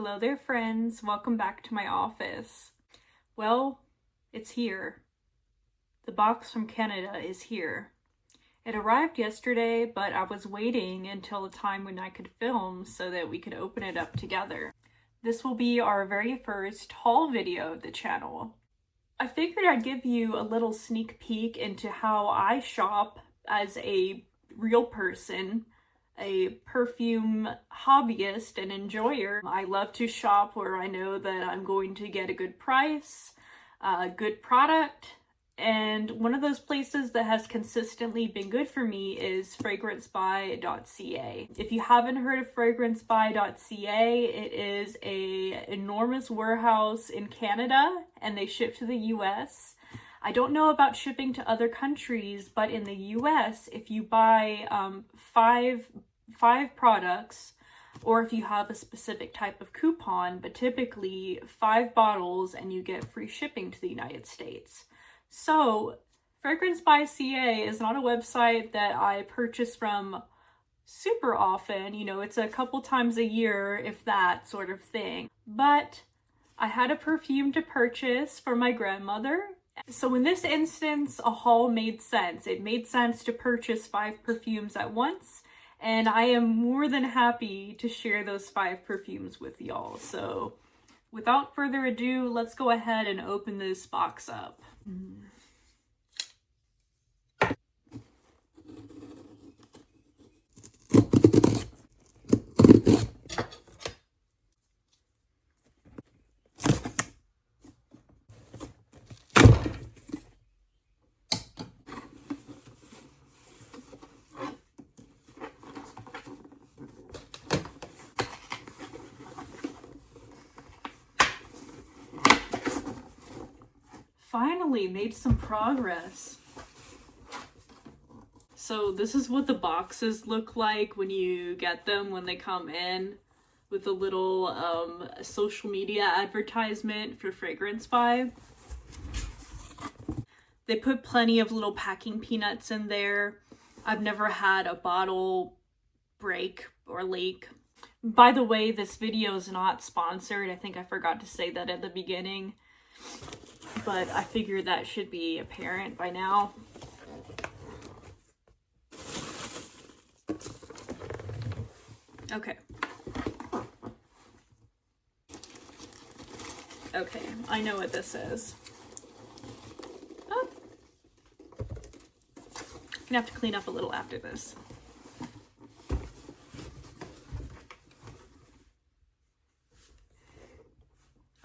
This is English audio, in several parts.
Hello there, friends. Welcome back to my office. Well, it's here. The box from Canada is here. It arrived yesterday, but I was waiting until a time when I could film so that we could open it up together. This will be our very first haul video of the channel. I figured I'd give you a little sneak peek into how I shop as a real person, a perfume hobbyist and enjoyer. I love to shop where I know that I'm going to get a good price, a good product, and one of those places that has consistently been good for me is Fragrancebuy.ca. If you haven't heard of Fragrancebuy.ca, it is an enormous warehouse in Canada and they ship to the US. I don't know about shipping to other countries, but in the US, if you buy five products, or if you have a specific type of coupon, but typically 5 bottles and you get free shipping to the United States. So Fragrancebuy.ca is not a website that I purchase from super often. You know, it's a couple times a year, if that sort of thing. But I had a perfume to purchase for my grandmother. So in this instance, a haul made sense. It made sense to purchase 5 perfumes at once, and I am more than happy to share those 5 perfumes with y'all. So without further ado, let's go ahead and open this box up. Finally made some progress. So this is what the boxes look like when you get them, when they come in, with a little social media advertisement for Fragrancebuy. They put plenty of little packing peanuts in there. I've never had a bottle break or leak. By the way, this video is not sponsored. I think I forgot to say that at the beginning, but I figured that should be apparent by now. Okay, I know what this is. Oh. I'm gonna have to clean up a little after this.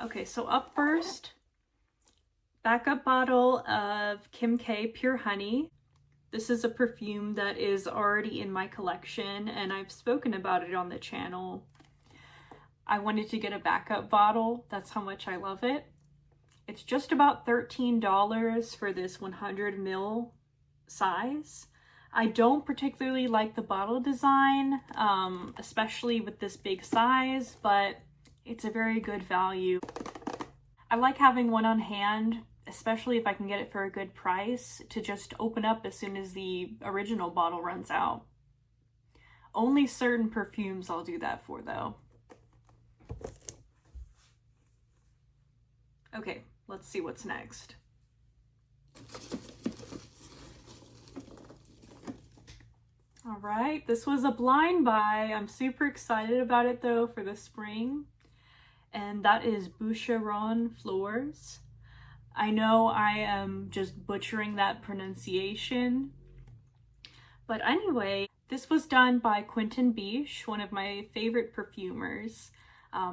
Okay, so up first, backup bottle of Kim K Pure Honey. This is a perfume that is already in my collection and I've spoken about it on the channel. I wanted to get a backup bottle. That's how much I love it. It's just about $13 for this 100 ml size. I don't particularly like the bottle design, especially with this big size, but it's a very good value. I like having one on hand, especially if I can get it for a good price, to just open up as soon as the original bottle runs out. Only certain perfumes I'll do that for though. Okay, let's see what's next. All right, this was a blind buy. I'm super excited about it though for the spring. And that is Boucheron Fleurs. I know I am just butchering that pronunciation. But anyway, this was done by Quentin Biche, one of my favorite perfumers.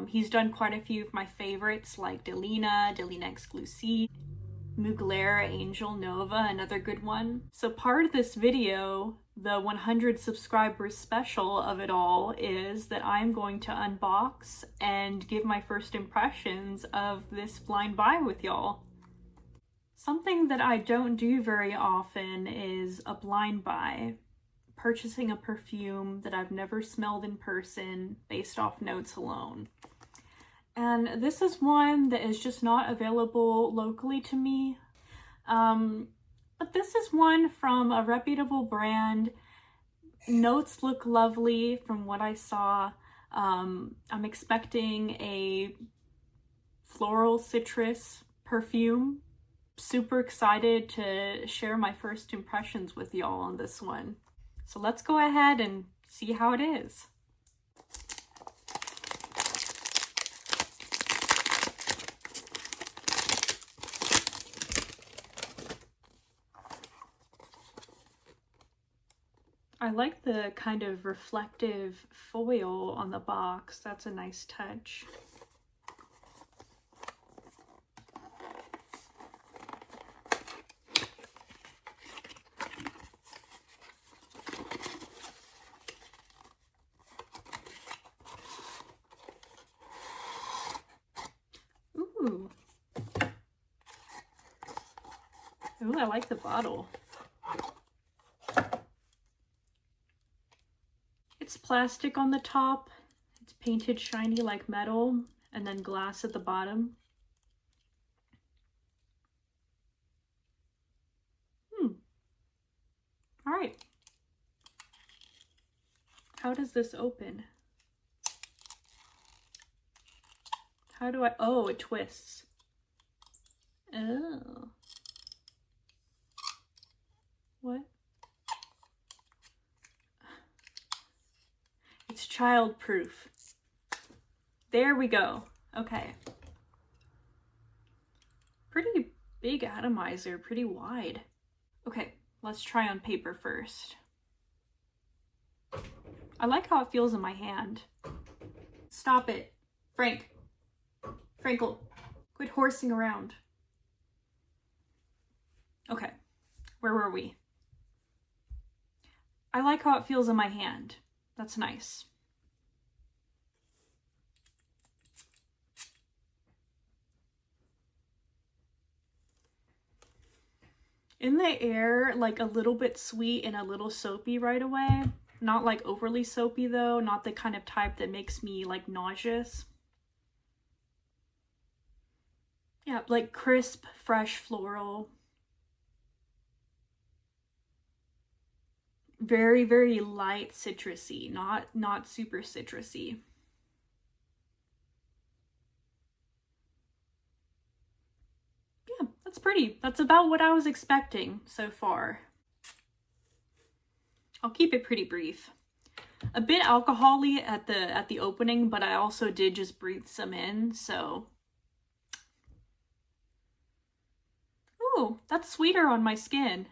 He's done quite a few of my favorites like Delina Exclusive, Mugler Angel Nova, another good one. So part of this video, the 100 subscribers special of it all, is that I'm going to unbox and give my first impressions of this blind buy with y'all. Something that I don't do very often is a blind buy, purchasing a perfume that I've never smelled in person based off notes alone. And this is one that is just not available locally to me. But this is one from a reputable brand. Notes look lovely from what I saw. I'm expecting a floral citrus perfume. Super excited to share my first impressions with y'all on this one. So let's go ahead and see how it is. I like the kind of reflective foil on the box. That's a nice touch. Ooh. Ooh, I like the bottle. It's plastic on the top. It's painted shiny like metal, and then glass at the bottom. All right. How does this open? How do I, oh, it twists. Oh. What? It's child-proof. There we go. Okay. Pretty big atomizer, pretty wide. Okay, let's try on paper first. I like how it feels in my hand. Stop it. Frank. Frankle. Quit horsing around. Okay, where were we? I like how it feels in my hand. That's nice. In the air, like a little bit sweet and a little soapy right away. Not like overly soapy though, not the kind of type that makes me like nauseous. Yeah, like crisp, fresh floral. Very, very light citrusy, not super citrusy. Yeah, that's pretty. That's about what I was expecting so far. I'll keep it pretty brief. A bit alcohol-y at the opening, but I also did just breathe some in, so. Ooh, that's sweeter on my skin.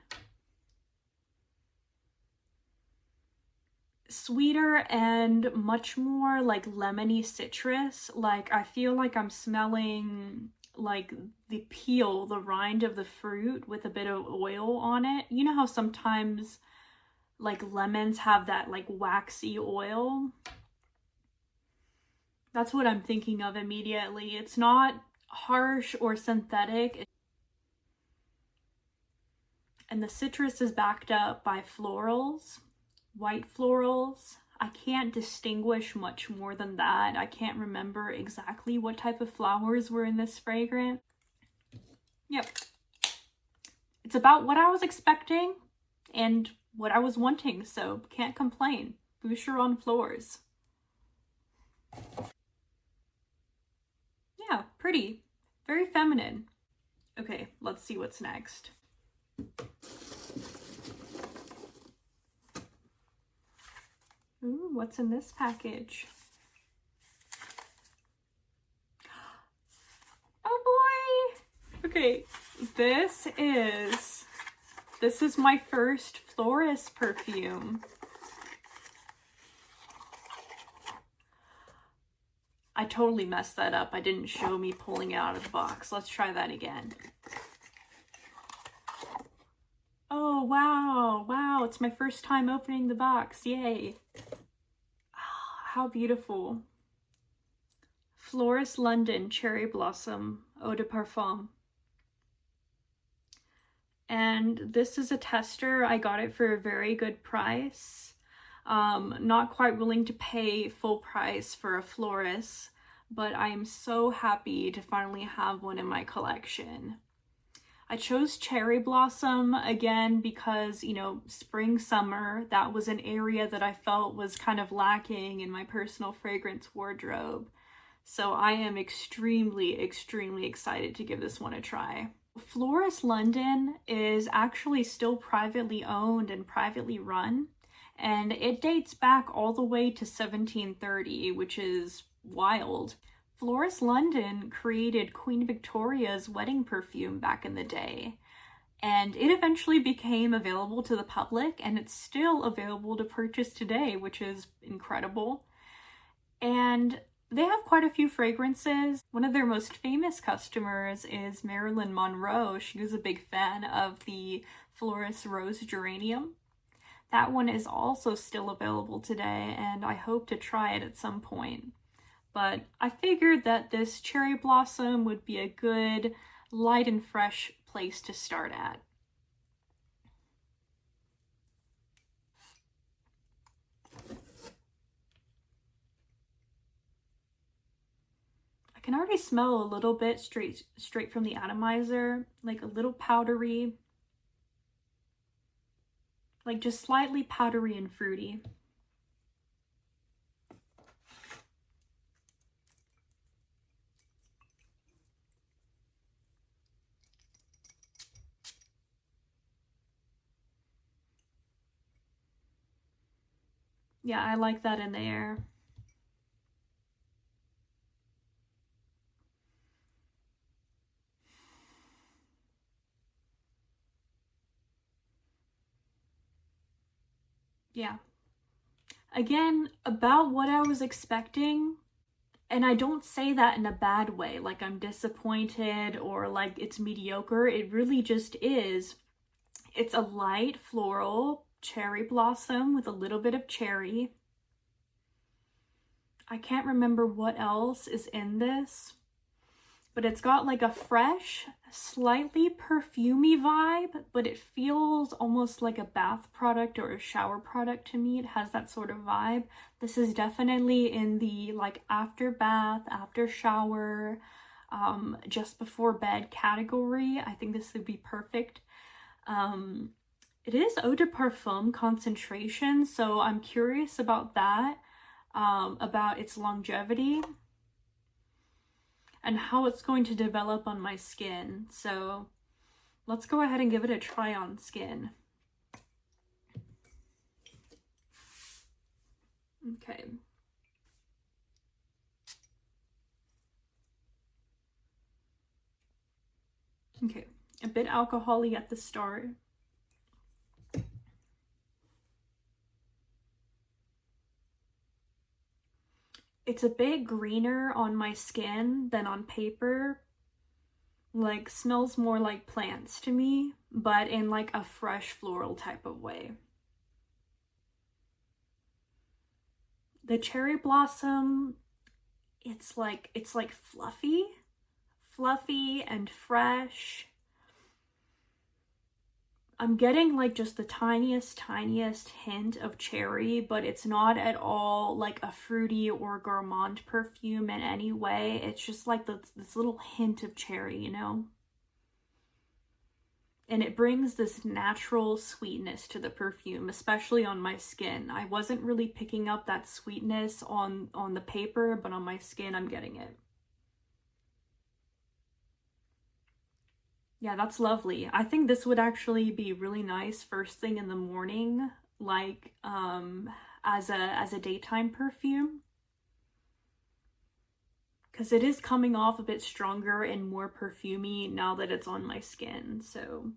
Sweeter and much more like lemony citrus. Like I feel like I'm smelling like the peel, the rind of the fruit with a bit of oil on it. You know how sometimes like lemons have that like waxy oil? That's what I'm thinking of immediately. It's not harsh or synthetic. And the citrus is backed up by florals. White florals. I can't distinguish much more than that. I can't remember exactly what type of flowers were in this fragrance. Yep. It's about what I was expecting and what I was wanting, so can't complain. Boucheron floors. Yeah, pretty. Very feminine. Okay, let's see what's next. Ooh, what's in this package? Oh boy! Okay, this is my first florist perfume. I totally messed that up. I didn't show me pulling it out of the box. Let's try that again. Oh, wow. Wow, it's my first time opening the box. Yay. Oh, how beautiful. Florist London Cherry Blossom Eau de Parfum. And this is a tester. I got it for a very good price. Not quite willing to pay full price for a florist, but I am so happy to finally have one in my collection. I chose Cherry Blossom again because, you know, spring, summer, that was an area that I felt was kind of lacking in my personal fragrance wardrobe. So I am extremely, extremely excited to give this one a try. Florist London is actually still privately owned and privately run, and it dates back all the way to 1730, which is wild. Florist London created Queen Victoria's wedding perfume back in the day, and it eventually became available to the public, and it's still available to purchase today, which is incredible. And they have quite a few fragrances. One of their most famous customers is Marilyn Monroe. She was a big fan of the Florist Rose Geranium. That one is also still available today, and I hope to try it at some point. But I figured that this Cherry Blossom would be a good, light and fresh place to start at. I can already smell a little bit straight from the atomizer, like a little powdery, like just slightly powdery and fruity. Yeah, I like that in the air. Yeah. Again, about what I was expecting, and I don't say that in a bad way, like I'm disappointed or like it's mediocre. It really just is. It's a light floral cherry blossom with a little bit of cherry. I can't remember what else is in this, but it's got like a fresh, slightly perfumey vibe, but it feels almost like a bath product or a shower product to me. It has that sort of vibe. This is definitely in the like after bath, after shower, just before bed category. I think this would be perfect. It is eau de parfum concentration, so I'm curious about that, about its longevity and how it's going to develop on my skin. So let's go ahead and give it a try on skin. Okay. Okay, a bit alcohol-y at the start. It's a bit greener on my skin than on paper. Like, smells more like plants to me, but in like a fresh floral type of way. The cherry blossom, it's like fluffy and fresh. I'm getting like just the tiniest hint of cherry, but it's not at all like a fruity or gourmand perfume in any way. It's just like this little hint of cherry, you know? And it brings this natural sweetness to the perfume, especially on my skin. I wasn't really picking up that sweetness on the paper, but on my skin, I'm getting it. Yeah, that's lovely. I think this would actually be really nice first thing in the morning, like as a daytime perfume. Because it is coming off a bit stronger and more perfumey now that it's on my skin. So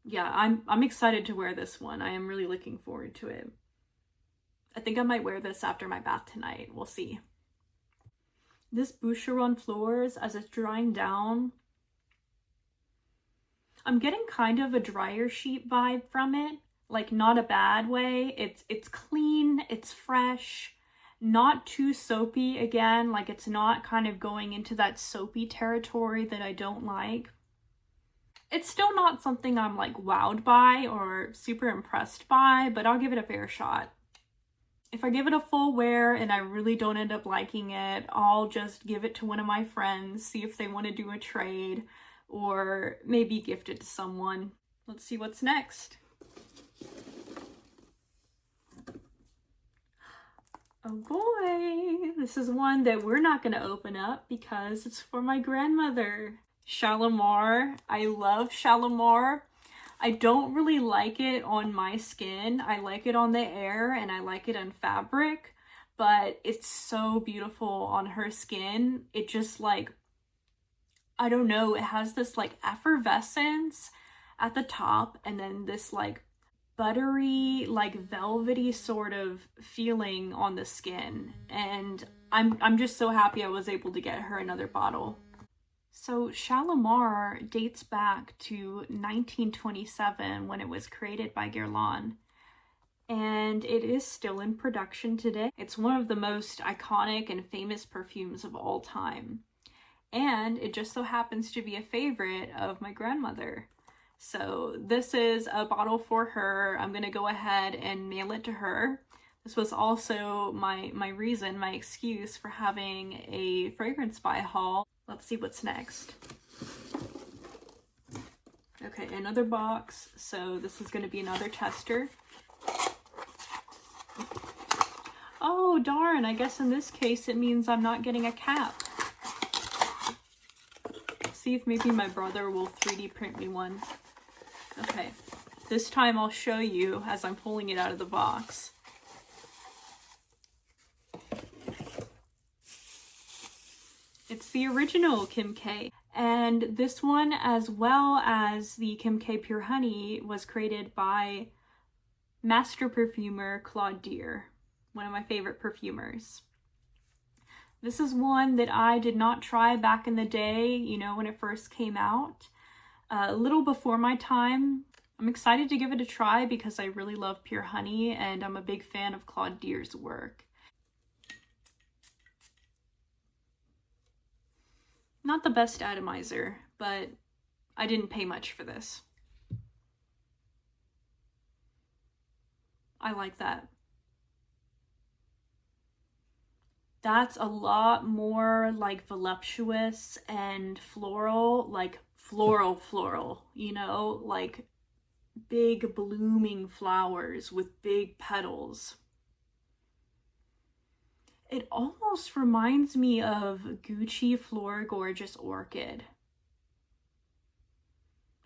yeah, I'm excited to wear this one. I am really looking forward to it. I think I might wear this after my bath tonight. We'll see. This Boucheron Floors, as it's drying down, I'm getting kind of a dryer sheet vibe from it, like not a bad way. It's clean, it's fresh, not too soapy again, like it's not kind of going into that soapy territory that I don't like. It's still not something I'm like wowed by or super impressed by, but I'll give it a fair shot. If I give it a full wear and I really don't end up liking it, I'll just give it to one of my friends, see if they want to do a trade. or maybe gift it to someone. Let's see what's next. Oh boy, this is one that we're not going to open up because it's for my grandmother. Shalimar. I love Shalimar. I don't really like it on my skin. I like it on the air and I like it on fabric, but it's so beautiful on her skin. It just like, I don't know, it has this like effervescence at the top and then this like buttery, like velvety sort of feeling on the skin. And I'm just so happy I was able to get her another bottle. So Shalimar dates back to 1927 when it was created by Guerlain, and it is still in production today. It's one of the most iconic and famous perfumes of all time, and it just so happens to be a favorite of my grandmother. So this is a bottle for her. I'm gonna go ahead and mail it to her. This was also my reason, my excuse for having a Fragrancebuy haul. Let's see what's next. Okay, another box. So this is gonna be another tester. Oh darn, I guess in this case it means I'm not getting a cap. See if maybe my brother will 3D print me one. Okay, this time I'll show you as I'm pulling it out of the box. It's the original Kim K. And this one, as well as the Kim K Pure Honey, was created by master perfumer Claude Deer, one of my favorite perfumers. This is one that I did not try back in the day, you know, when it first came out. A little before my time. I'm excited to give it a try because I really love Pure Honey and I'm a big fan of Claude Deer's work. Not the best atomizer, but I didn't pay much for this. I like that. That's a lot more like voluptuous and floral, like floral, you know, like big blooming flowers with big petals. It almost reminds me of Gucci Flora Gorgeous Orchid.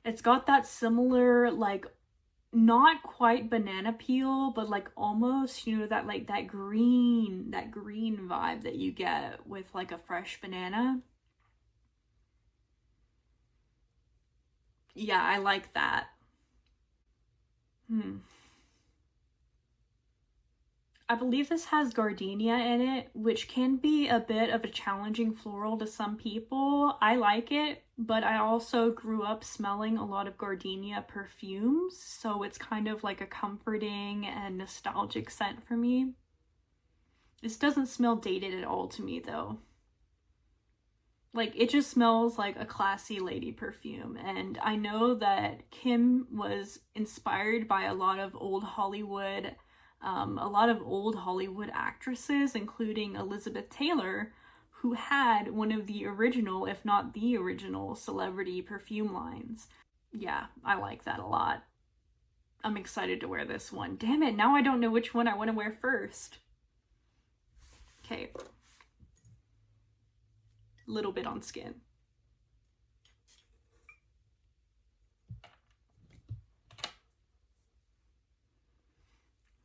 It's got that similar, like, not quite banana peel, but like almost, you know, that like that green vibe that you get with like a fresh banana. Yeah, I like that. I believe this has gardenia in it, which can be a bit of a challenging floral to some people. I like it, but I also grew up smelling a lot of gardenia perfumes, so it's kind of like a comforting and nostalgic scent for me. This doesn't smell dated at all to me though. Like, it just smells like a classy lady perfume, and I know that Kim was inspired by a lot of old Hollywood actresses, including Elizabeth Taylor, who had one of the original, if not the original, celebrity perfume lines. Yeah, I like that a lot. I'm excited to wear this one. Damn it, now I don't know which one I want to wear first. Okay. Little bit on skin.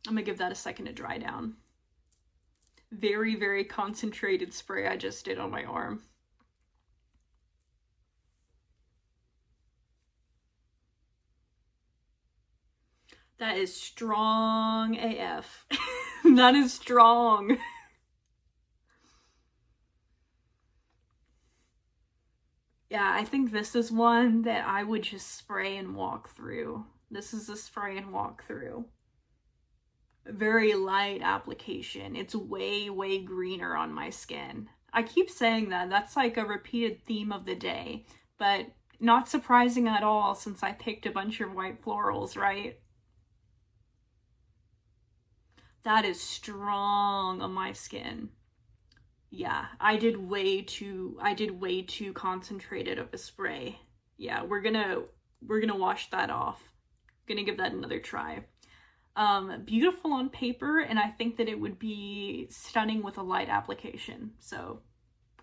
I'm gonna give that a second to dry down. Very, very concentrated spray I just did on my arm. That is strong AF. That is strong. Yeah, I think this is one that I would just spray and walk through. This is a spray and walk through. Very light application. It's way, way greener on my skin. I keep saying that. That's like a repeated theme of the day, but not surprising at all since I picked a bunch of white florals, right? That is strong on my skin. Yeah, I did way too concentrated of a spray. yeah, we're gonna wash that off. Gonna give that another try. Beautiful on paper, and I think that it would be stunning with a light application. So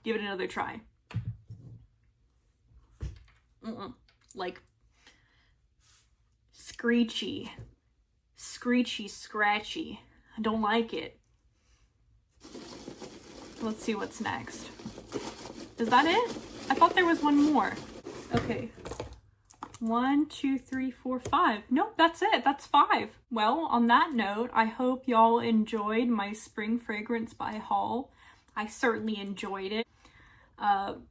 give it another try. Like screechy, scratchy. I don't like it. Let's see what's next. Is that it? I thought there was one more. Okay. 1, 2, 3, 4, 5. Nope, that's it. That's 5. Well, on that note, I hope y'all enjoyed my Spring Fragrancebuy haul. I certainly enjoyed it.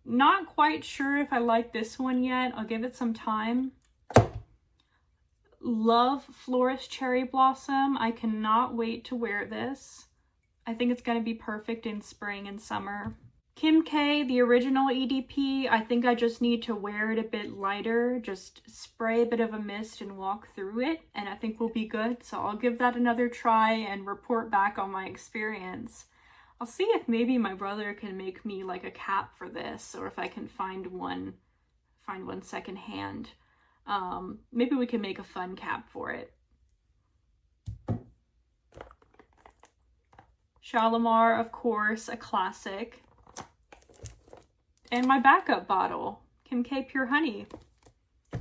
Not quite sure if I like this one yet. I'll give it some time. Love Florist Cherry Blossom. I cannot wait to wear this. I think it's going to be perfect in spring and summer. Kim K, the original EDP, I think I just need to wear it a bit lighter, just spray a bit of a mist and walk through it, and I think we'll be good. So I'll give that another try and report back on my experience. I'll see if maybe my brother can make me like a cap for this, or if I can find one secondhand. Maybe we can make a fun cap for it. Shalimar, of course, a classic. And my backup bottle, Kim K Pure Honey.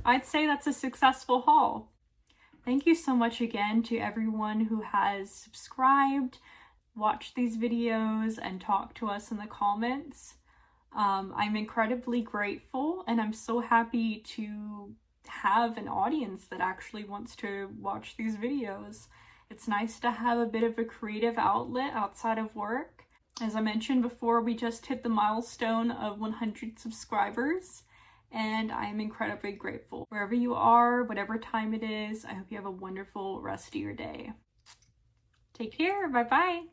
I'd say that's a successful haul. Thank you so much again to everyone who has subscribed, watched these videos, and talked to us in the comments. I'm incredibly grateful, and I'm so happy to have an audience that actually wants to watch these videos. It's nice to have a bit of a creative outlet outside of work. As I mentioned before, we just hit the milestone of 100 subscribers, and I am incredibly grateful. Wherever you are, whatever time it is, I hope you have a wonderful rest of your day. Take care. Bye-bye.